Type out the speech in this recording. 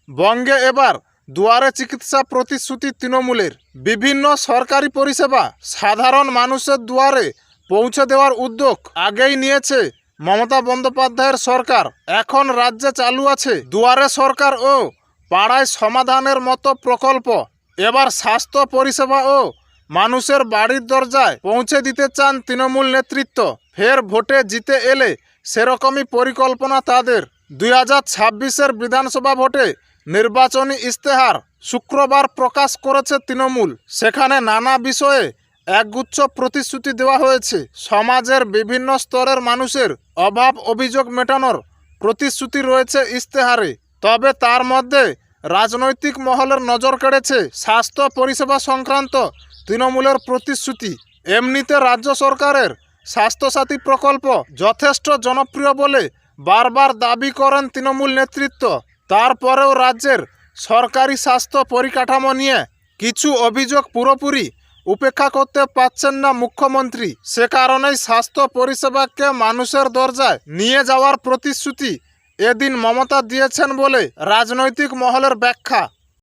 বঙ্গে এবার দুয়ারে চিকিৎসা প্রতিশ্রুতি তৃণমূলের। বিভিন্ন সরকারি পরিষেবা সাধারণ মানুষের দুয়ারে পৌঁছে দেওয়ার উদ্যোগ আগেই নিয়েছে মমতা বন্দ্যোপাধ্যায়ের সরকার। এখন রাজ্যে চালু আছে দুয়ারে সরকার ও পাড়ায় সমাধানের মতো প্রকল্প। এবার স্বাস্থ্য পরিষেবা ও মানুষের বাড়ির দরজায় পৌঁছে দিতে চান তৃণমূল নেতৃত্ব। ফের ভোটে জিতে এলে সেরকমই পরিকল্পনা তাদের। 2026-এর বিধানসভা ভোটে নির্বাচনী ইস্তেহার শুক্রবার প্রকাশ করেছে তৃণমূল। সেখানে নানা বিষয়ে একগুচ্ছ প্রতিশ্রুতি দেওয়া হয়েছে। সমাজের বিভিন্ন স্তরের মানুষের অভাব অভিযোগ মেটানোর প্রতিশ্রুতি রয়েছে ইস্তেহারে। তবে তার মধ্যে রাজনৈতিক মহলের নজর কেড়েছে স্বাস্থ্য পরিষেবা সংক্রান্ত তৃণমূলের প্রতিশ্রুতি। এমনিতে রাজ্য সরকারের স্বাস্থ্যসাথী প্রকল্প যথেষ্ট জনপ্রিয় বলে বারবার দাবি করেন তৃণমূল নেতৃত্ব। তারপরেও রাজ্যের সরকারি স্বাস্থ্য পরিকাঠামো নিয়ে কিছু অভিযোগ পুরোপুরি উপেক্ষা করতে পারছেন না মুখ্যমন্ত্রী। সে কারণেই স্বাস্থ্য পরিষেবাকে মানুষের দরজায় নিয়ে যাওয়ার প্রতিশ্রুতি এদিন মমতা দিয়েছেন বলে রাজনৈতিক মহলের ব্যাখ্যা।